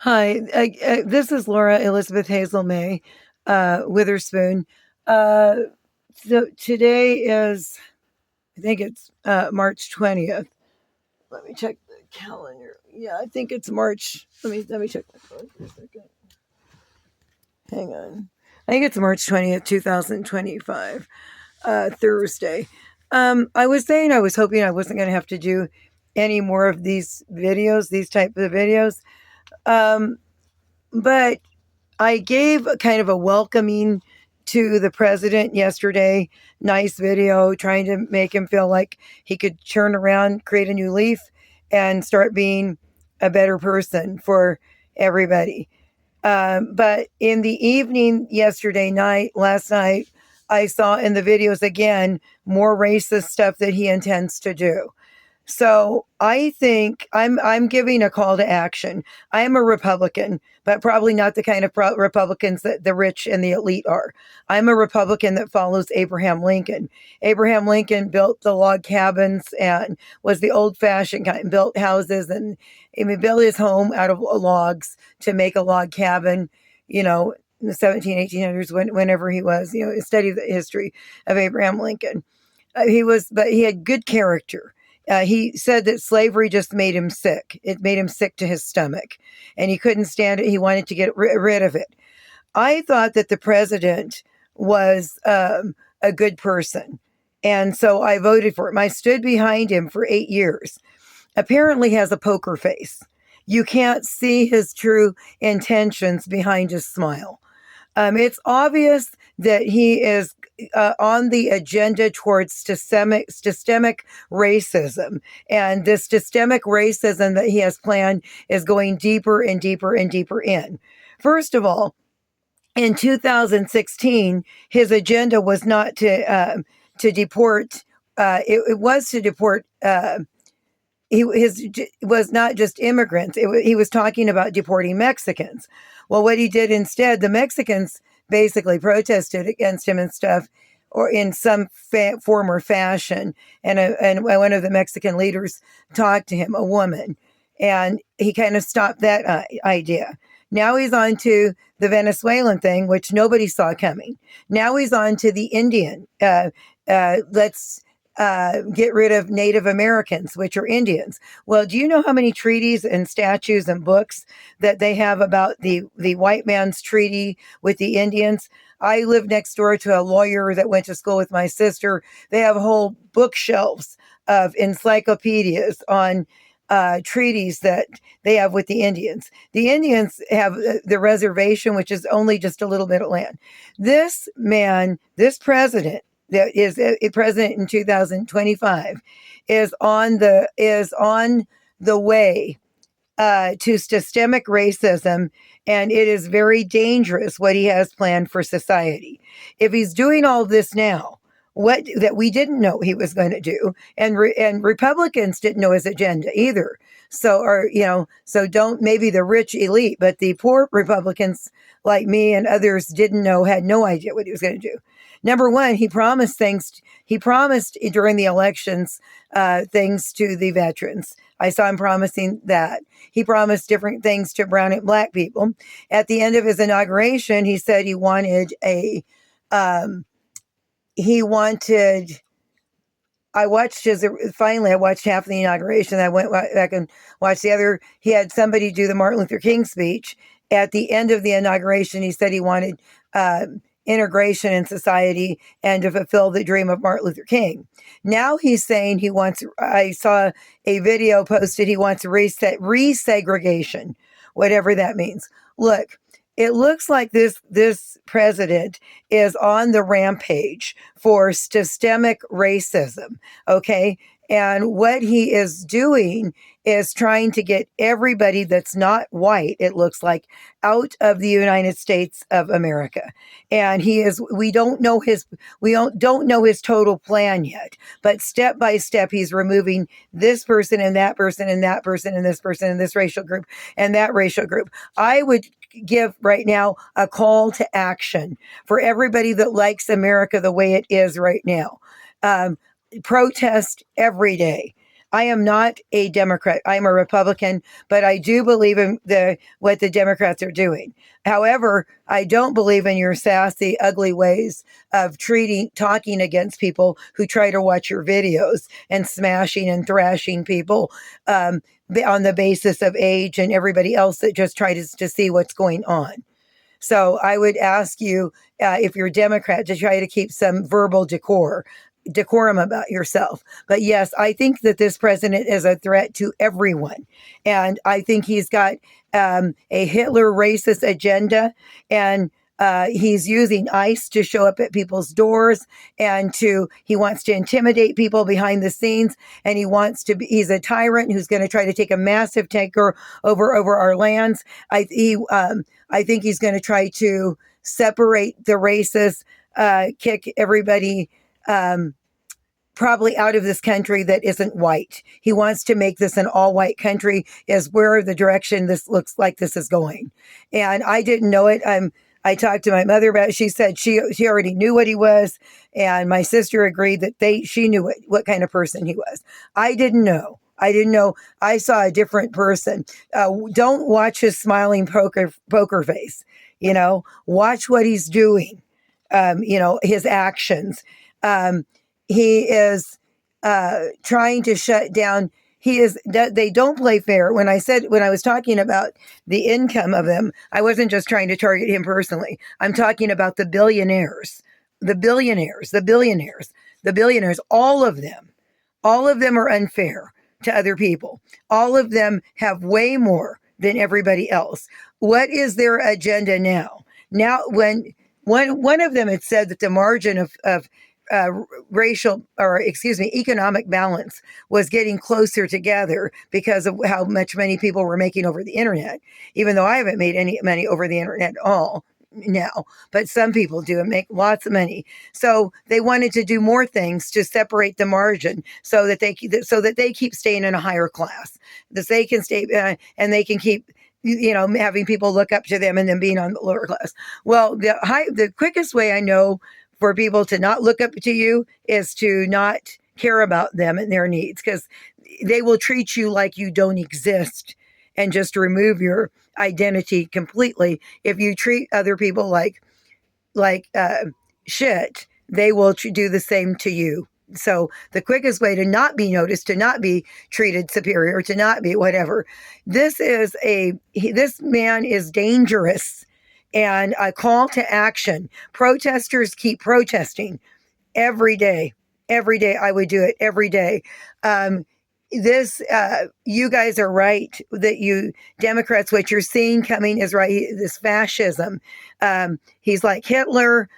Hi, this is Laura Elizabeth Hazel May Witherspoon. Uh, so today is, I think it's March 20th. Let me check the calendar. Yeah, I think it's March. Let me check my phone for a second. Hang on. I think it's March 20th, 2025, Thursday. I was saying I was hoping I wasn't going to have to do any more of these videos, these type of videos. Um, but I gave kind of a welcoming to the president yesterday. Nice video trying to make him feel like he could turn around, create a new leaf, and start being a better person for everybody. But in the evening last night, I saw in the videos again more racist stuff that he intends to do. So I think I'm giving a call to action. I am a Republican, but probably not the kind of Republicans that the rich and the elite are. I'm a Republican that follows Abraham Lincoln. Abraham Lincoln built the log cabins and was the old-fashioned kind, built houses, and he built his home out of logs to make a log cabin. You know, in the 1800s, whenever he was, study the history of Abraham Lincoln. But he had good character. He said that slavery just made him sick. It made him sick to his stomach, and he couldn't stand it. He wanted to get rid of it. I thought that the president was a good person, and so I voted for him. I stood behind him for 8 years. Apparently, has a poker face. You can't see his true intentions behind his smile. It's obvious that he is on the agenda towards systemic racism. And this systemic racism that he has planned is going deeper and deeper and deeper in. First of all, in 2016, his agenda was not to deport. It was to deport. Was not just immigrants. He was talking about deporting Mexicans. Well, what he did instead, the Mexicans basically protested against him and stuff, or in some form or fashion. And one of the Mexican leaders talked to him, a woman, and he kind of stopped that idea. Now he's on to the Venezuelan thing, which nobody saw coming. Now he's on to the Indian. Let's get rid of Native Americans, which are Indians. Well, do you know how many treaties and statutes and books that they have about the white man's treaty with the Indians? I live next door to a lawyer that went to school with my sister. They have whole bookshelves of encyclopedias on treaties that they have with the Indians. The Indians have the reservation, which is only just a little bit of land. This man, this president, that is a president in 2025, is on the way to systemic racism, and it is very dangerous what he has planned for society. If he's doing all this now, what that we didn't know he was going to do, and Republicans didn't know his agenda either. So don't, maybe the rich elite, but the poor Republicans like me and others didn't know, had no idea what he was going to do. Number one, he promised things. He promised during the elections things to the veterans. I saw him promising that. He promised different things to brown and black people. At the end of his inauguration, he said he wanted a he wanted I watched finally I watched half of the inauguration. I went back and watched the other. He had somebody do the Martin Luther King speech. At the end of the inauguration, he said he wanted integration in society and to fulfill the dream of Martin Luther King. Now he's saying I saw a video posted, he wants resegregation, whatever that means. Look, it looks like this president is on the rampage for systemic racism. Okay. And what he is doing is trying to get everybody that's not white, it looks like, out of the United States of America. And we don't know his total plan yet, but step by step, he's removing this person and that person and that person and this person and this racial group and that racial group. I would give right now a call to action for everybody that likes America the way it is right now. Protest every day. I am not a Democrat. I'm a Republican, but I do believe in what the Democrats are doing. However, I don't believe in your sassy, ugly ways of talking against people who try to watch your videos and smashing and thrashing people on the basis of age and everybody else that just tries to see what's going on. So I would ask you, if you're a Democrat, to try to keep some verbal decorum about yourself. But yes, I think that this president is a threat to everyone. And I think he's got a Hitler racist agenda, and he's using ICE to show up at people's doors, and he wants to intimidate people behind the scenes, and he's a tyrant who's going to try to take a massive taker over our lands. I think he's going to try to separate the races, kick everybody probably out of this country that isn't white. He wants to make this an all-white country, is where the direction this looks like this is going. And I didn't know it. I talked to my mother about it. She said she already knew what he was, and my sister agreed that she knew what kind of person he was. I didn't know. I saw a different person. Don't watch his smiling poker face. Watch what he's doing. His actions. He is trying to shut down. They don't play fair. When I was talking about the income of them, I wasn't just trying to target him personally. I'm talking about the billionaires, all of them. All of them are unfair to other people. All of them have way more than everybody else. What is their agenda now? Now, when one of them had said that the margin of economic balance was getting closer together because of how much money people were making over the internet, even though I haven't made any money over the internet at all now, but some people do and make lots of money. So they wanted to do more things to separate the margin so that they keep staying in a higher class, that they can stay and they can keep having people look up to them and then being on the lower class. Well, the quickest way I know for people to not look up to you is to not care about them and their needs, because they will treat you like you don't exist and just remove your identity completely. If you treat other people like shit, they will do the same to you. So the quickest way to not be noticed, to not be treated superior, to not be whatever, this man is dangerous. And a call to action. Protesters keep protesting every day. Every day I would do it every day. You guys are right that you Democrats, what you're seeing coming is right. This fascism. He's like Hitler.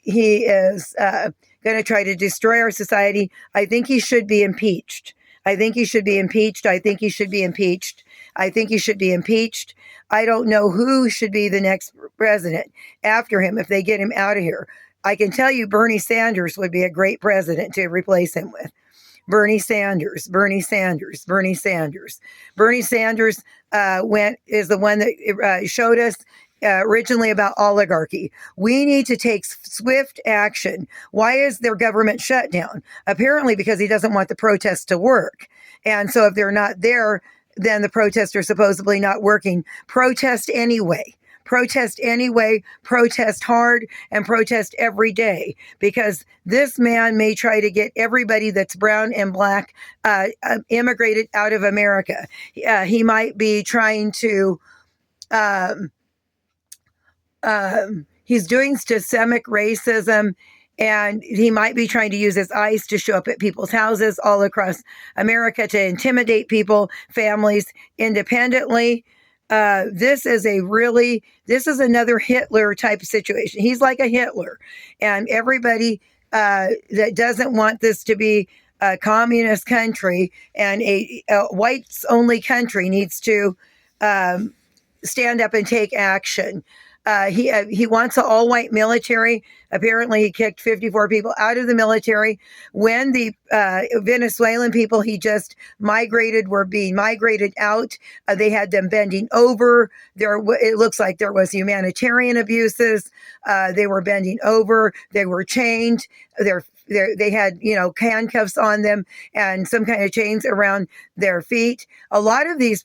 He is going to try to destroy our society. I think he should be impeached. I think he should be impeached. I don't know who should be the next president after him if they get him out of here. I can tell you Bernie Sanders would be a great president to replace him with. Bernie Sanders is the one that showed us originally about oligarchy. We need to take swift action. Why is their government shut down? Apparently because he doesn't want the protests to work. And so if they're not there, then the protests are supposedly not working. Protest anyway, protest hard, and protest every day, because this man may try to get everybody that's brown and black immigrated out of America. He might be trying to, he's doing systemic racism. And he might be trying to use his ICE to show up at people's houses all across America to intimidate people, families independently. This is another Hitler type of situation. He's like a Hitler. And everybody that doesn't want this to be a communist country and a whites only country needs to stand up and take action. He wants an all-white military. Apparently, he kicked 54 people out of the military. When the Venezuelan people he just migrated were being migrated out, they had them bending over. It looks like there was humanitarian abuses. They were bending over. They were chained. Their they had, handcuffs on them and some kind of chains around their feet. A lot of these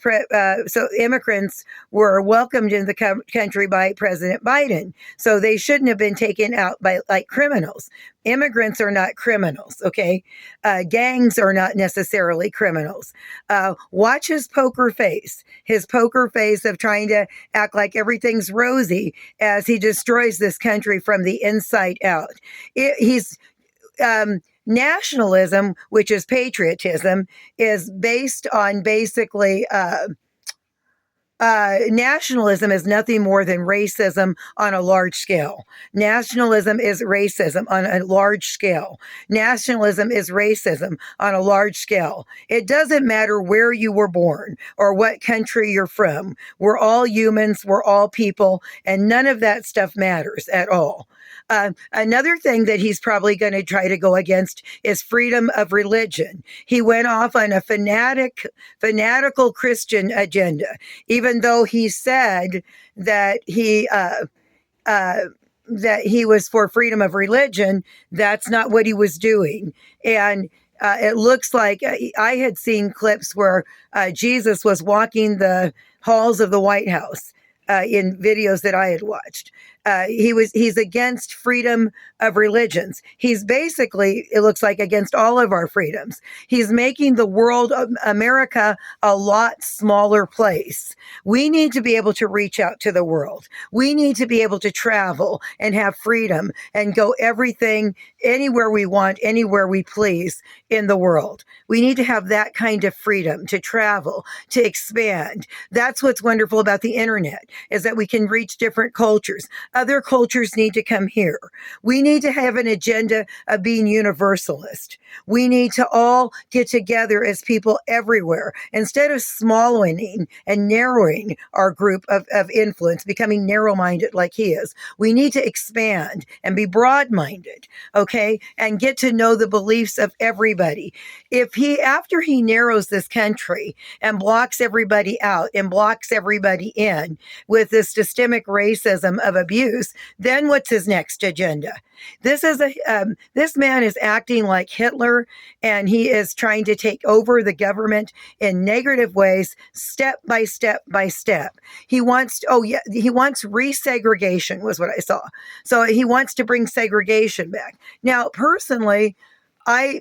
so immigrants were welcomed in the country by President Biden, so they shouldn't have been taken out by like criminals. Immigrants are not criminals, okay? Gangs are not necessarily criminals. Watch his poker face of trying to act like everything's rosy as he destroys this country from the inside out. He's nationalism, which is patriotism, is based on basically nationalism is nothing more than racism on a large scale. Nationalism is racism on a large scale. Nationalism is racism on a large scale. It doesn't matter where you were born or what country you're from. We're all humans, we're all people, and none of that stuff matters at all. Another thing that he's probably going to try to go against is freedom of religion. He went off on a fanatical Christian agenda, even though he said that he was for freedom of religion. That's not what he was doing. And it looks like I had seen clips where Jesus was walking the halls of the White House in videos that I had watched. He's against freedom of religions. He's basically, it looks like, against all of our freedoms. He's making the world of America a lot smaller place. We need to be able to reach out to the world. We need to be able to travel and have freedom and go everything anywhere we want, anywhere we please in the world. We need to have that kind of freedom to travel, to expand. That's what's wonderful about the internet, is that we can reach different cultures. Other cultures need to come here. We need to have an agenda of being universalist. We need to all get together as people everywhere instead of smallowing and narrowing our group of influence, becoming narrow-minded like he is. We need to expand and be broad-minded, okay, and get to know the beliefs of everybody. After he narrows this country and blocks everybody out and blocks everybody in with this systemic racism of abuse, then what's his next agenda? This man is acting like Hitler, and he is trying to take over the government in negative ways, step by step by step. He wants resegregation, was what I saw. So he wants to bring segregation back. Now, personally,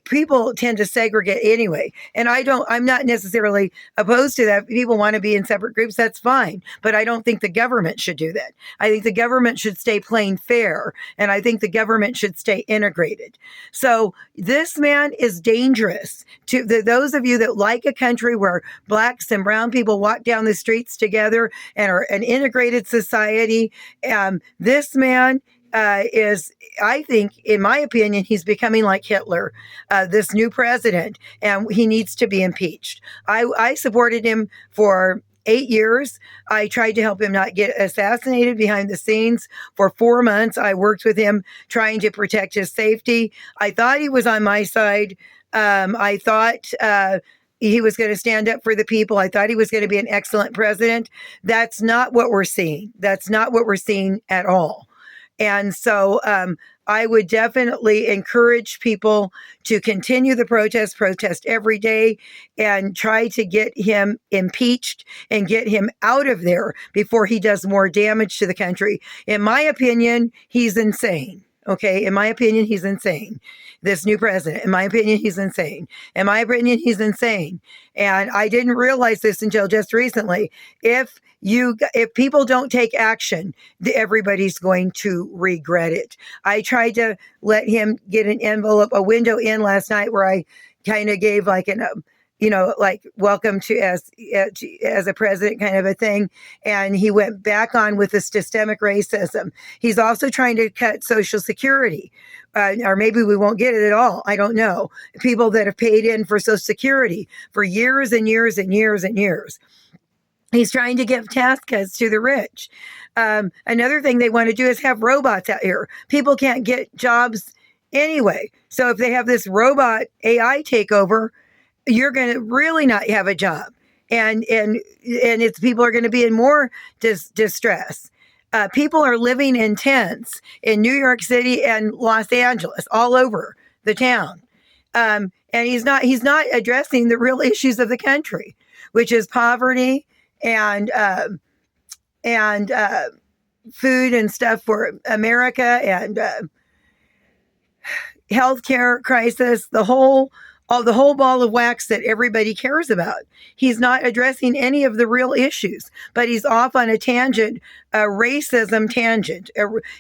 people tend to segregate anyway, and I'm not necessarily opposed to that. If people want to be in separate groups, that's fine, but I don't think the government should do that. I think the government should stay plain fair, and I think the government should stay integrated. So this man is dangerous to those of you that like a country where blacks and brown people walk down the streets together and are an integrated society. This man I think, in my opinion, he's becoming like Hitler, this new president, and he needs to be impeached. I supported him for 8 years. I tried to help him not get assassinated behind the scenes. For 4 months, I worked with him trying to protect his safety. I thought he was on my side. I thought he was going to stand up for the people. I thought he was going to be an excellent president. That's not what we're seeing. That's not what we're seeing at all. And so I would definitely encourage people to continue the protest every day, and try to get him impeached and get him out of there before he does more damage to the country. In my opinion, he's insane. Okay. In my opinion, he's insane. This new president, in my opinion, he's insane. In my opinion, he's insane. And I didn't realize this until just recently. If people don't take action, everybody's going to regret it. I tried to let him get a window in last night where I kind of gave like like welcome to as a president kind of a thing. And he went back on with the systemic racism. He's also trying to cut Social Security. Or maybe we won't get it at all. I don't know. People that have paid in for Social Security for years and years and years and years. He's trying to give tax cuts to the rich. Another thing they want to do is have robots out here. People can't get jobs anyway. So if they have this robot AI takeover, you're going to really not have a job. And people are going to be in more distress. People are living in tents in New York City and Los Angeles, all over the town. And he's not addressing the real issues of the country, which is poverty and and food and stuff for America, and healthcare crisis, the whole ball of wax that everybody cares about. He's not addressing any of the real issues, but he's off on a tangent, a racism tangent.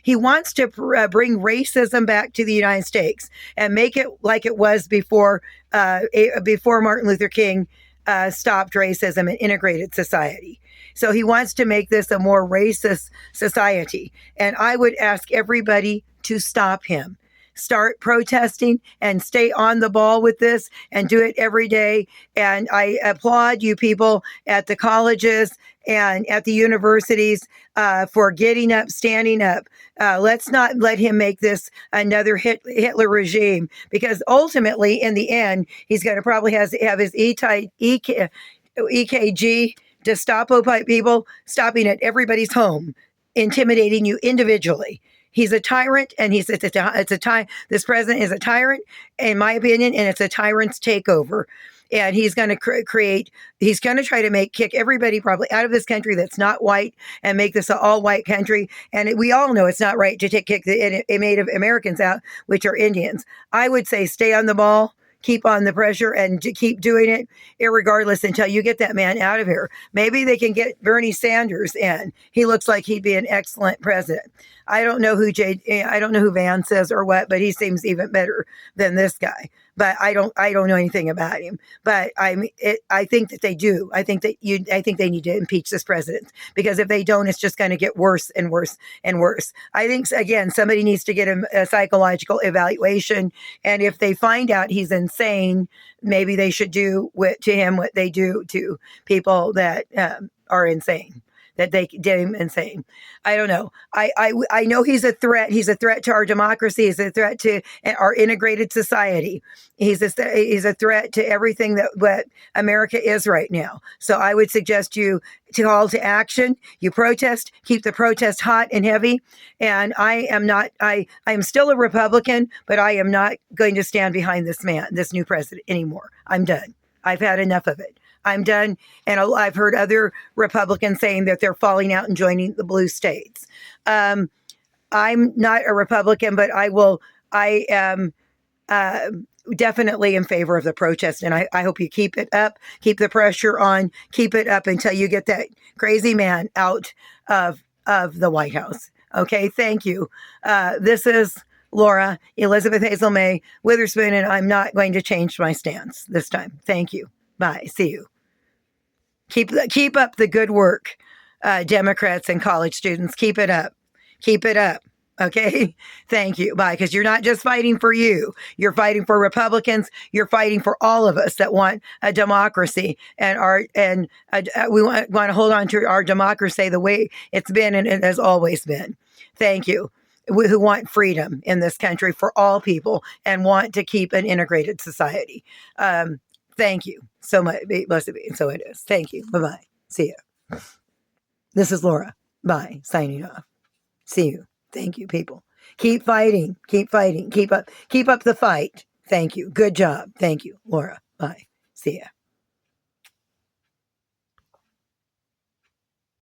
He wants to bring racism back to the United States and make it like it was before Martin Luther King stopped racism and integrated society. So he wants to make this a more racist society. And I would ask everybody to stop him. Start protesting and stay on the ball with this and do it every day. And I applaud you people at the colleges and at the universities for getting up, standing up. Let's not let him make this another Hitler regime, because ultimately, in the end, he's going to probably have his EKG Gestapo type people stopping at everybody's home, intimidating you individually. He's a tyrant, and this president is a tyrant, in my opinion, and it's a tyrant's takeover. And he's going to he's going to try to kick everybody probably out of this country that's not white and make this an all white country. And we all know it's not right to kick the Native Americans out, which are Indians. I would say stay on the ball. Keep on the pressure and keep doing it irregardless until you get that man out of here. Maybe they can get Bernie Sanders in. He looks like he'd be an excellent president. I don't know who Vance is or what, but he seems even better than this guy. But I don't know anything about him. But I think that they do. I think they need to impeach this president, because if they don't, it's just going to get worse and worse and worse. I think, again, somebody needs to get him a psychological evaluation, and if they find out he's insane, maybe they should do to him what they do to people that are insane. That they did him insane. I don't know. I know he's a threat. He's a threat to our democracy. He's a threat to our integrated society. He's a threat to everything that what America is right now. So I would suggest you to call to action. You protest. Keep the protest hot and heavy. And I am still a Republican, but I am not going to stand behind this man, this new president anymore. I'm done. I've had enough of it. I'm done. And I've heard other Republicans saying that they're falling out and joining the blue states. I'm not a Republican, but I am definitely in favor of the protest. And I hope you keep it up, keep the pressure on, keep it up until you get that crazy man out of the White House. Okay. Thank you. This is Laura Elizabeth Hazel May Witherspoon, and I'm not going to change my stance this time. Thank you. Bye. See you. Keep up the good work, Democrats and college students. Keep it up. Keep it up. Okay? Thank you. Bye. Because you're not just fighting for you. You're fighting for Republicans. You're fighting for all of us that want a democracy and we want to hold on to our democracy the way it's been and it has always been. Thank you. Who want freedom in this country for all people and want to keep an integrated society. Thank you so much. Must have been. So it is. Thank you. Bye-bye. See you. This is Laura. Bye. Signing off. See you. Thank you, people. Keep fighting. Keep fighting. Keep up the fight. Thank you. Good job. Thank you, Laura. Bye. See ya.